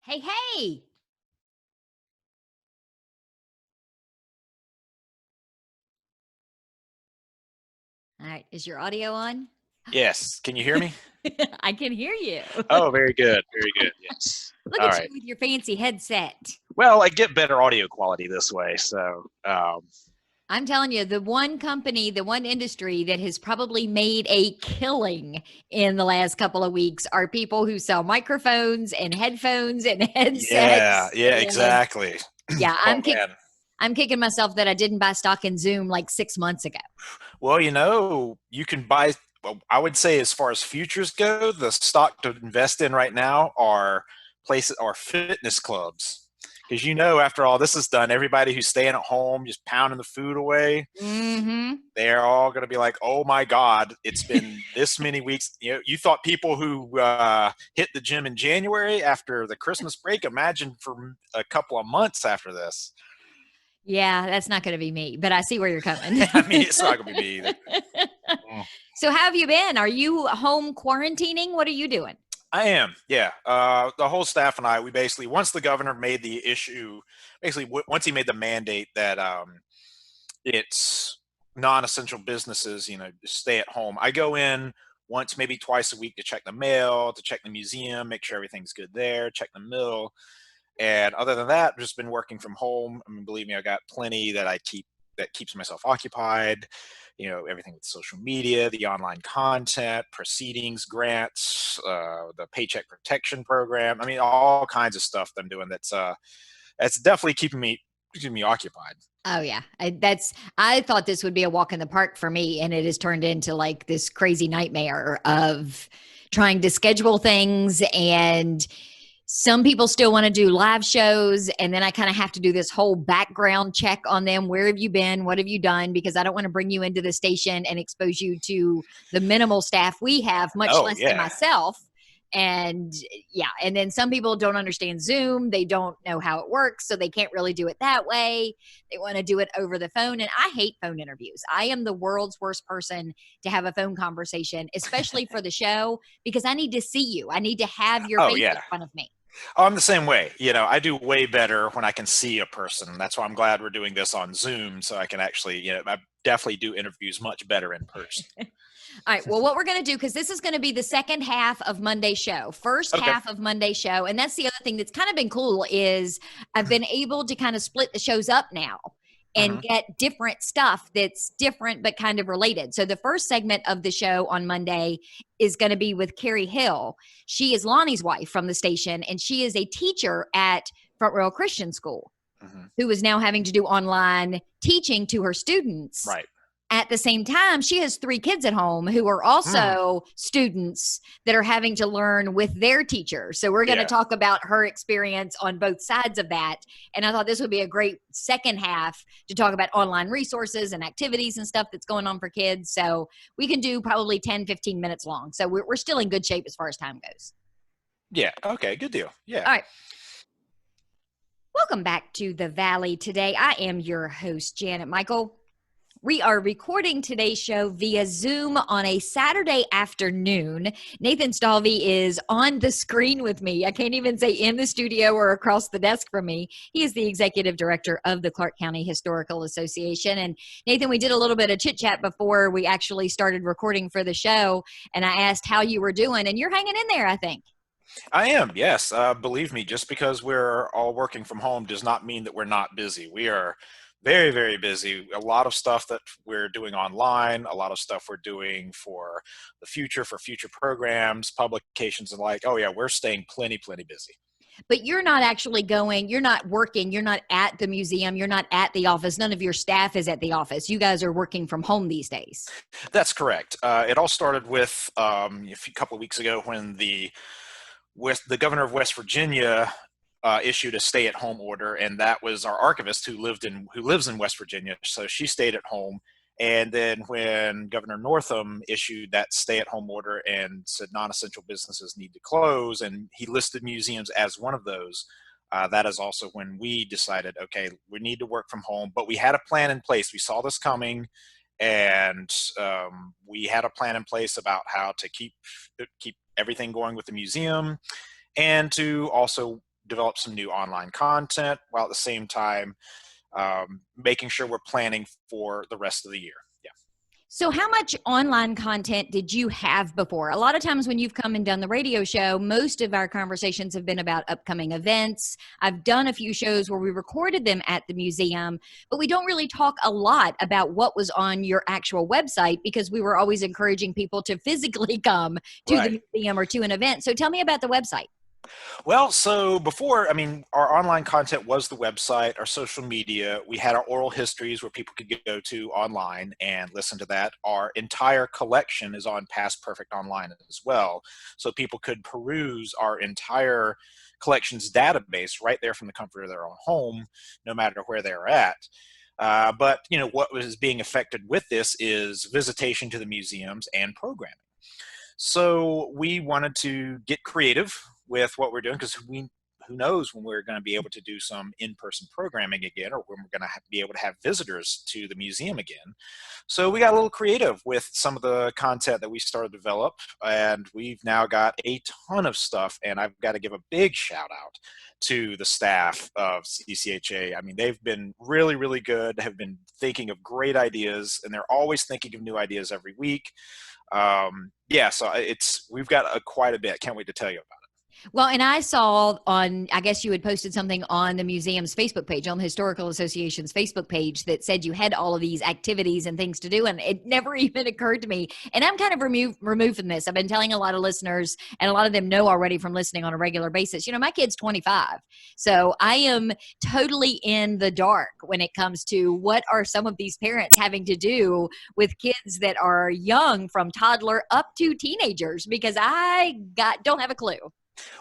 Hey, hey. All right. Is your audio on? Yes. Can you hear me? I can hear you. Oh, very good. Very good. Yes. Look All at you right. with your fancy headset. Well, I get better audio quality this way. So, I'm telling you, the one company, the one industry that has probably made a killing in the last couple of weeks are people who sell microphones and headphones and yeah. headsets. Yeah, And exactly. yeah, Oh, man. I'm kicking myself that I didn't buy stock in Zoom like 6 months ago. Well, you can buy, well, I would say, as far as futures go, the stock to invest in right now are places or fitness clubs. Because after all this is done, everybody who's staying at home, just pounding the food away, Mm-hmm. they're all going to be like, "Oh my God, it's been this many weeks." You thought people who hit the gym in January after the Christmas break, imagine for a couple of months after this. Yeah, that's not going to be me, but I see where you're coming. I mean, it's not going to be me either. Mm. So, how have you been? Are you home quarantining? What are you doing? I am, yeah. The whole staff and I, we basically, once the governor made the issue, basically, once he made the mandate that it's non-essential businesses, just stay at home. I go in once, maybe twice a week to check the mail, to check the museum, make sure everything's good there, check the mill. And other than that, I've just been working from home. I mean, believe me, I got plenty that keeps myself occupied. Everything with social media, the online content, proceedings, grants, the paycheck protection program. I mean, all kinds of stuff that I'm doing that's definitely keeping me occupied. Oh yeah, I thought this would be a walk in the park for me, and it has turned into like this crazy nightmare of trying to schedule things. And some people still want to do live shows, and then I kind of have to do this whole background check on them. Where have you been? What have you done? Because I don't want to bring you into the station and expose you to the minimal staff we have, much Oh less than yeah. myself. And yeah, and then some people don't understand Zoom. They don't know how it works, so they can't really do it that way. They want to do it over the phone. And I hate phone interviews. I am the world's worst person to have a phone conversation, especially for the show, because I need to see you. I need to have your Oh face in yeah. front of me. Oh, I'm the same way. I do way better when I can see a person. That's why I'm glad we're doing this on Zoom, so I can actually, I definitely do interviews much better in person. All right. Well, what we're going to do, because this is going to be the second half of Monday's show, first Okay. half of Monday's show. And that's the other thing that's kind of been cool is I've been able to kind of split the shows up now and Hmm. get different stuff that's different but kind of related. So the first segment of the show on Monday is going to be with Carrie Hill. She is Lonnie's wife from the station, and she is a teacher at Front Royal Christian School Hmm. who is now having to do online teaching to her students. Right. At the same time, she has 3 kids at home who are Mm. also students that are having to learn with their teachers. So we're going to Yeah. talk about her experience on both sides of that. And I thought this would be a great second half to talk about online resources and activities and stuff that's going on for kids. So we can do probably 10, 15 minutes long. So we're still in good shape as far as time goes. Yeah. Okay. Good deal. Yeah. All right. Welcome back to the Valley today. I am your host, Janet Michael. We are recording today's show via Zoom on a Saturday afternoon. Nathan Stalvey is on the screen with me. I can't even say in the studio or across the desk from me. He is the executive director of the Clarke County Historical Association. And Nathan, we did a little bit of chit chat before we actually started recording for the show. And I asked how you were doing, and you're hanging in there, I think. I am. Yes. Believe me, just because we're all working from home does not mean that we're not busy. We are very, very busy. A lot of stuff that we're doing online, a lot of stuff we're doing for the future, for future programs, publications, and like. Oh yeah, we're staying plenty, plenty busy. But you're not actually going, you're not working, you're not at the museum, you're not at the office. None of your staff is at the office. You guys are working from home these days. That's correct. It all started with a couple of weeks ago when the governor of West Virginia issued a stay-at-home order, and that was our archivist who lives in West Virginia. So she stayed at home, and then when Governor Northam issued that stay-at-home order and said non-essential businesses need to close, and he listed museums as one of those. That is also when we decided, okay, we need to work from home, but we had a plan in place. We saw this coming, and we had a plan in place about how to keep everything going with the museum, and to also develop some new online content while at the same time making sure we're planning for the rest of the year. Yeah. So how much online content did you have before? A lot of times when you've come and done the radio show, most of our conversations have been about upcoming events. I've done a few shows where we recorded them at the museum, but we don't really talk a lot about what was on your actual website because we were always encouraging people to physically come to Right. the museum or to an event. So tell me about the website. Well, so before, I mean, our online content was the website, our social media. We had our oral histories where people could go to online and listen to that. Our entire collection is on Past Perfect Online as well. So people could peruse our entire collections database right there from the comfort of their own home, no matter where they're at. But, you know, what was being affected with this is visitation to the museums and programming. So we wanted to get creative with what we're doing because who knows when we're going to be able to do some in-person programming again, or when we're going to be able to have visitors to the museum again. So we got a little creative with some of the content that we started to develop, and we've now got a ton of stuff. And I've got to give a big shout out to the staff of CCHA. I mean, they've been really, really good, have been thinking of great ideas, and they're always thinking of new ideas every week. Yeah, so we've got quite a bit. Can't wait to tell you about it. Well, and I saw on, I guess you had posted something on the museum's Facebook page, on the Historical Association's Facebook page that said you had all of these activities and things to do. And it never even occurred to me. And I'm kind of removed from this. I've been telling a lot of listeners, and a lot of them know already from listening on a regular basis, you know, my kid's 25. So I am totally in the dark when it comes to what are some of these parents having to do with kids that are young, from toddler up to teenagers, because don't have a clue.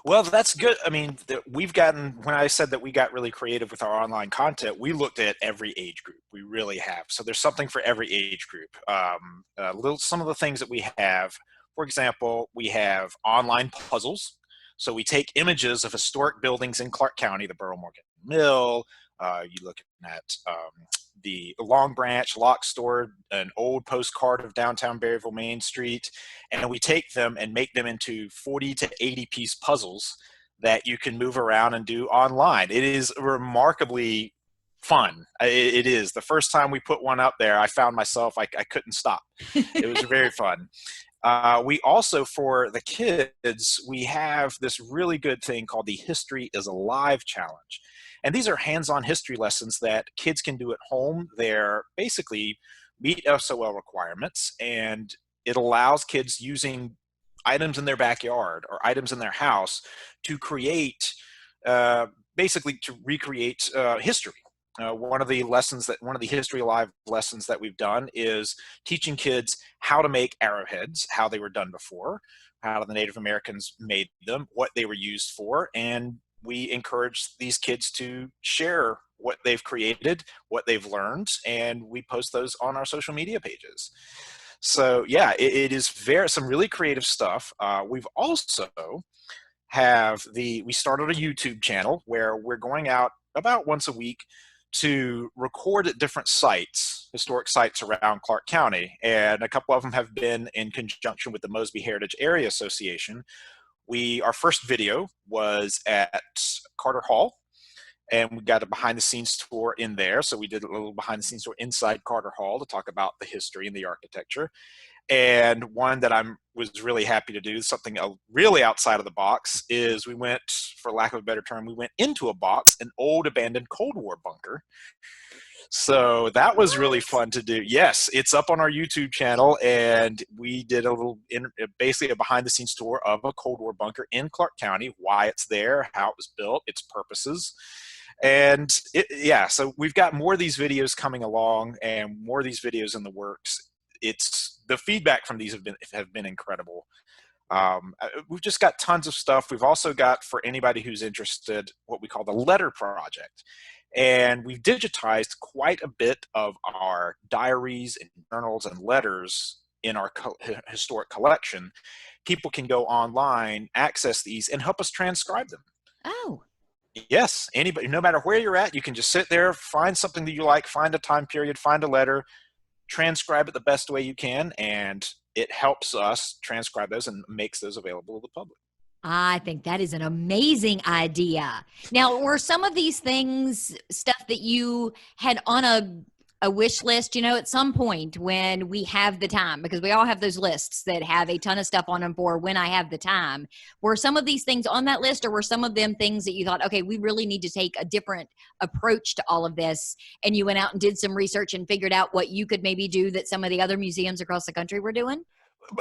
Well, that's good. I mean, when I said that we got really creative with our online content, we looked at every age group. We really have. So there's something for every age group. Some of the things that we have, for example, we have online puzzles. So we take images of historic buildings in Clarke County, the Borough Market Mill. You look at the Long Branch Lock Store, an old postcard of downtown Berryville Main Street, and we take them and make them into 40 to 80 piece puzzles that you can move around and do online. It is remarkably fun. It is. The first time we put one up there, I found myself, I couldn't stop. It was very fun. We also, for the kids, we have this really good thing called the History is Alive Challenge. And these are hands-on history lessons that kids can do at home. They're basically meet SOL requirements, and it allows kids using items in their backyard or items in their house to create, basically to recreate history. One of the History Alive lessons that we've done is teaching kids how to make arrowheads, how they were done before, how the Native Americans made them, what they were used for, and we encourage these kids to share what they've created, what they've learned, and we post those on our social media pages. So yeah, it is some really creative stuff. We've also we started a YouTube channel where we're going out about once a week to record at different sites, historic sites around Clarke County. And a couple of them have been in conjunction with the Mosby Heritage Area Association. Our first video was at Carter Hall, and we got a behind the scenes tour in there. So we did a little behind the scenes tour inside Carter Hall to talk about the history and the architecture. And one that I was really happy to do, something really outside of the box, is we went, for lack of a better term, we went into a box, an old abandoned Cold War bunker. So that was really fun to do. Yes, it's up on our YouTube channel, and we did basically a behind-the-scenes tour of a Cold War bunker in Clarke County, why it's there, how it was built, its purposes. And so we've got more of these videos coming along and more of these videos in the works. The feedback from these have been incredible. We've just got tons of stuff. We've also got, for anybody who's interested, what we call the Letter Project. And we've digitized quite a bit of our diaries and journals and letters in our historic collection. People can go online, access these, and help us transcribe them. Oh. Yes, anybody, no matter where you're at, you can just sit there, find something that you like, find a time period, find a letter, transcribe it the best way you can, and it helps us transcribe those and makes those available to the public. I think that is an amazing idea. Now, were some of these things stuff that you had on a wish list, at some point when we have the time, because we all have those lists that have a ton of stuff on them for when I have the time. Were some of these things on that list, or were some of them things that you thought, okay, we really need to take a different approach to all of this, and you went out and did some research and figured out what you could maybe do that some of the other museums across the country were doing?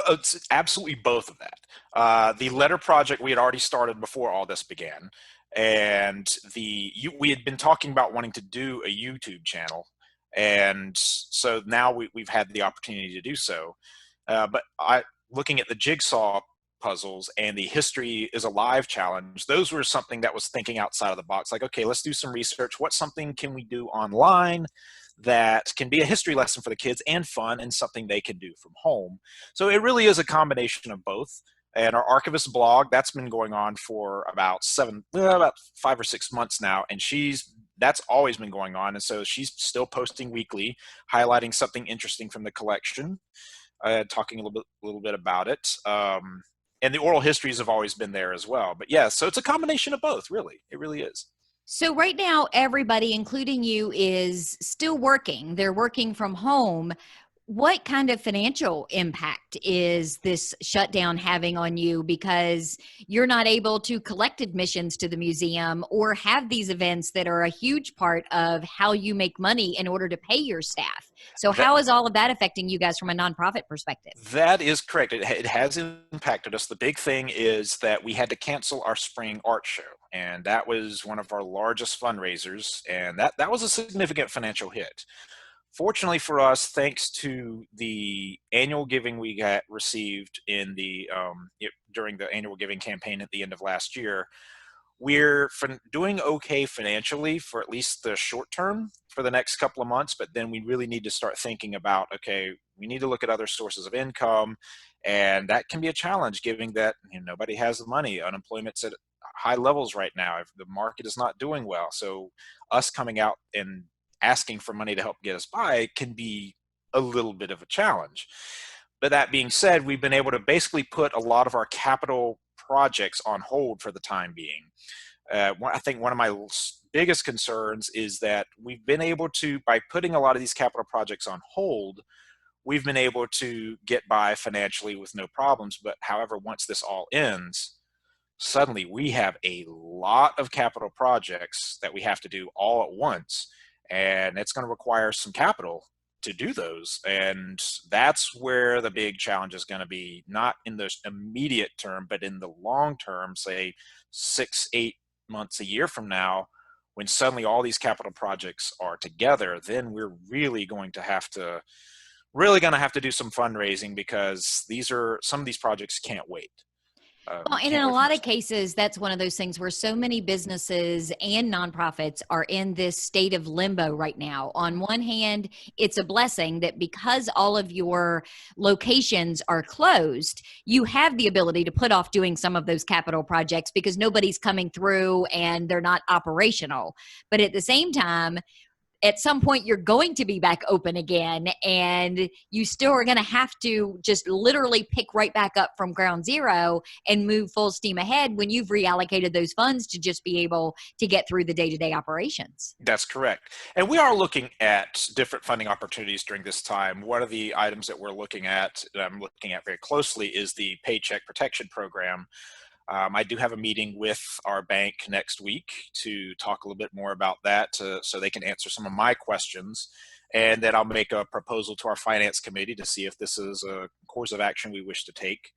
It's absolutely both of that. The letter project we had already started before all this began, and we had been talking about wanting to do a YouTube channel, and so now we've had the opportunity to do so. But looking at the jigsaw puzzles and the History is Alive challenge, those were something that was thinking outside of the box. Like, okay, let's do some research. What's something can we do online that can be a history lesson for the kids and fun, and something they can do from home? So it really is a combination of both. And our archivist blog, that's been going on for about 5 or 6 months now, and that's always been going on. And so she's still posting weekly, highlighting something interesting from the collection, talking a little bit about it. And the oral histories have always been there as well. But yeah, so it's a combination of both, really. It really is. So right now, everybody, including you, is still working. They're working from home. What kind of financial impact is this shutdown having on you, because you're not able to collect admissions to the museum or have these events that are a huge part of how you make money in order to pay your staff? So how is all of that affecting you guys from a nonprofit perspective? That is correct. It has impacted us. The big thing is that we had to cancel our spring art show, and that was one of our largest fundraisers, and that was a significant financial hit. Fortunately for us, thanks to the annual giving we got received during the annual giving campaign at the end of last year, we're doing okay financially for at least the short term for the next couple of months. But then we really need to start thinking about, okay, we need to look at other sources of income, and that can be a challenge given that nobody has the money. Unemployment's at high levels right now. If the market is not doing well, so us coming out and asking for money to help get us by can be a little bit of a challenge. But that being said, we've been able to basically put a lot of our capital projects on hold for the time being. I think one of my biggest concerns is that we've been able to, by putting a lot of these capital projects on hold, we've been able to get by financially with no problems. But however, once this all ends, suddenly we have a lot of capital projects that we have to do all at once, and it's going to require some capital to do those. And that's where the big challenge is going to be, not in the immediate term, but in the long term, say 6-8 months, a year from now, when suddenly all these capital projects are together. Then we're really going to have to do some fundraising, because some of these projects can't wait. Well, and in a lot of cases, that's one of those things where so many businesses and nonprofits are in this state of limbo right now. On one hand, it's a blessing that because all of your locations are closed, you have the ability to put off doing some of those capital projects because nobody's coming through and they're not operational. But at the same time, at some point you're going to be back open again, and you still are going to have to just literally pick right back up from ground zero and move full steam ahead when you've reallocated those funds to just be able to get through the day-to-day operations. That's correct. And we are looking at different funding opportunities during this time. One of the items that we're looking at, that I'm looking at very closely, is the Paycheck Protection Program. I do have a meeting with our bank next week to talk a little bit more about that, so they can answer some of my questions. And then I'll make a proposal to our finance committee to see if this is a course of action we wish to take,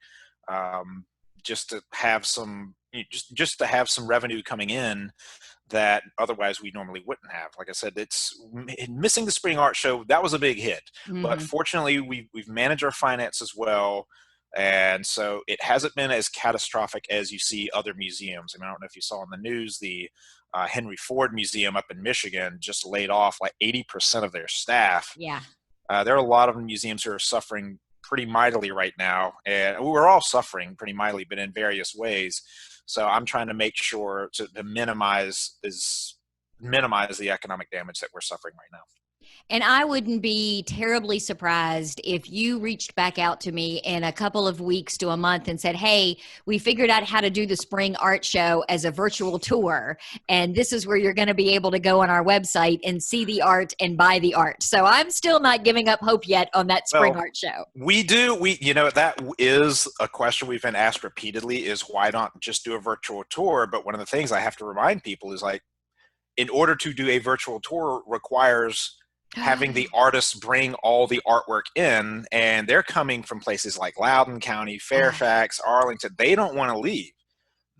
just to have some just to have some revenue coming in that otherwise we normally wouldn't have. Like I said, it's missing the spring art show. That was a big hit, but fortunately we've managed our finances well. And so it hasn't been as catastrophic as you see other museums. I mean, I don't know if you saw in the news, the Henry Ford Museum up in Michigan just laid off like 80% of their staff. Yeah. There are a lot of museums who are suffering pretty mightily right now. And we're all suffering pretty mightily, but in various ways. So I'm trying to make sure to minimize the economic damage that we're suffering right now. And I wouldn't be terribly surprised if you reached back out to me in a couple of weeks to a month and said, hey, we figured out how to do the spring art show as a virtual tour. And this is where you're going to be able to go on our website and see the art and buy the art. So I'm still not giving up hope yet on that spring art show. That is a question we've been asked repeatedly, is why not just do a virtual tour? But one of the things I have to remind people is, like, in order to do a virtual tour requires having the artists bring all the artwork in, and they're coming from places like Loudoun County, Fairfax, Arlington. They don't want to leave.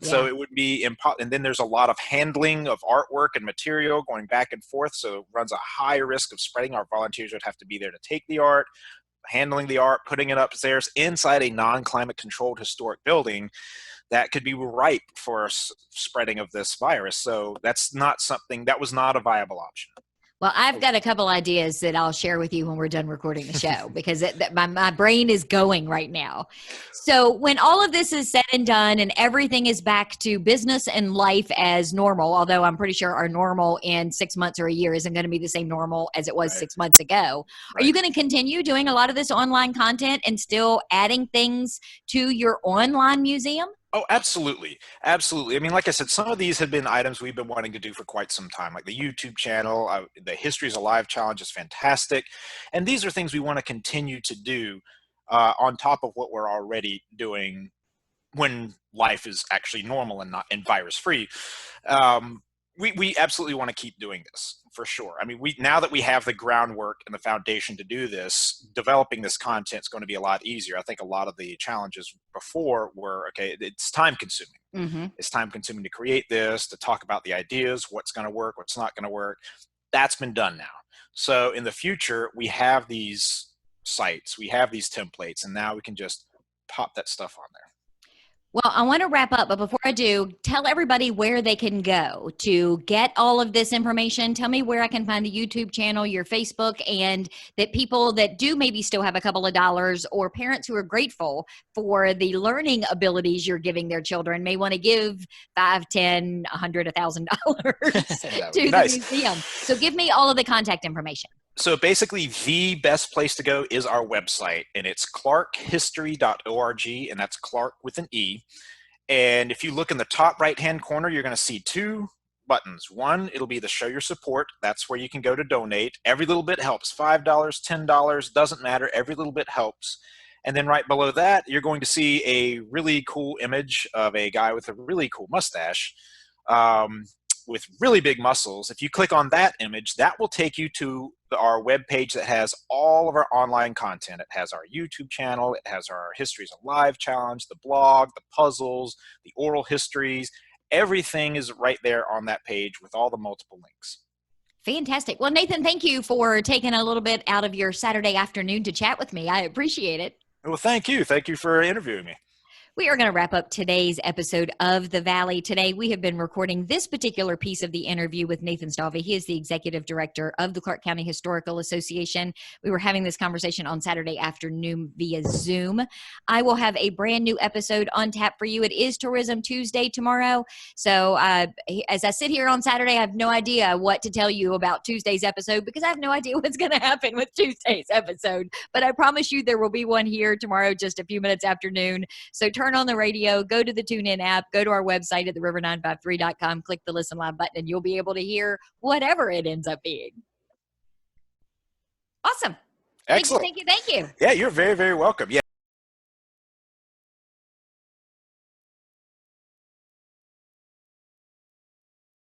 Yeah. So it would be impossible. And then there's a lot of handling of artwork and material going back and forth. So it runs a high risk of spreading. Our volunteers would have to be there to take the art, handling the art, putting it upstairs inside a non-climate controlled historic building that could be ripe for spreading of this virus. So that was not a viable option. Well, I've got a couple ideas that I'll share with you when we're done recording the show, because my brain is going right now. So when all of this is said and done and everything is back to business and life as normal, although I'm pretty sure our normal in 6 months or a year isn't going to be the same normal as it was 6 months ago. Right. Are you going to continue doing a lot of this online content and still adding things to your online museum? Oh, absolutely. Absolutely. I mean, like I said, some of these have been items we've been wanting to do for quite some time, like the YouTube channel. The Histories Alive challenge is fantastic. And these are things we want to continue to do on top of what we're already doing when life is actually normal and virus free. We absolutely want to keep doing this, for sure. I mean, now that we have the groundwork and the foundation to do this, developing this content is going to be a lot easier. I think a lot of the challenges before were, okay, it's time consuming. Mm-hmm. It's time consuming to create this, to talk about the ideas, what's going to work, what's not going to work. That's been done now. So in the future, we have these sites, we have these templates, and now we can just pop that stuff on there. Well, I want to wrap up, but before I do, tell everybody where they can go to get all of this information. Tell me where I can find the YouTube channel, your Facebook, and that people that do maybe still have a couple of dollars, or parents who are grateful for the learning abilities you're giving their children, may want to give $5, $10, $100, $1,000 to the museum. So give me all of the contact information. So basically, the best place to go is our website, and it's clarkehistory.org, and that's Clarke with an E. And if you look in the top right-hand corner, you're going to see two buttons. One, it'll be the Show Your Support. That's where you can go to donate. Every little bit helps. $5, $10, doesn't matter. Every little bit helps. And then right below that, you're going to see a really cool image of a guy with a really cool mustache. With really big muscles. If you click on that image, that will take you to our webpage that has all of our online content. It has our YouTube channel, it has our Histories Alive challenge, the blog, the puzzles, the oral histories. Everything is right there on that page with all the multiple links. Fantastic. Well, Nathan, thank you for taking a little bit out of your Saturday afternoon to chat with me. I appreciate it. Well, thank you. Thank you for interviewing me. We are going to wrap up today's episode of The Valley. Today, we have been recording this particular piece of the interview with Nathan Stalvey. He is the executive director of the Clarke County Historical Association. We were having this conversation on Saturday afternoon via Zoom. I will have a brand new episode on tap for you. It is Tourism Tuesday tomorrow. So as I sit here on Saturday, I have no idea what to tell you about Tuesday's episode, because I have no idea what's going to happen with Tuesday's episode. But I promise you there will be one here tomorrow, just a few minutes after noon. So turn on the radio, go to the TuneIn app, go to our website at theriver953.com, click the Listen Live button, and you'll be able to hear whatever it ends up being. Awesome. Excellent. Thank you. Yeah, you're very, very welcome. Yeah.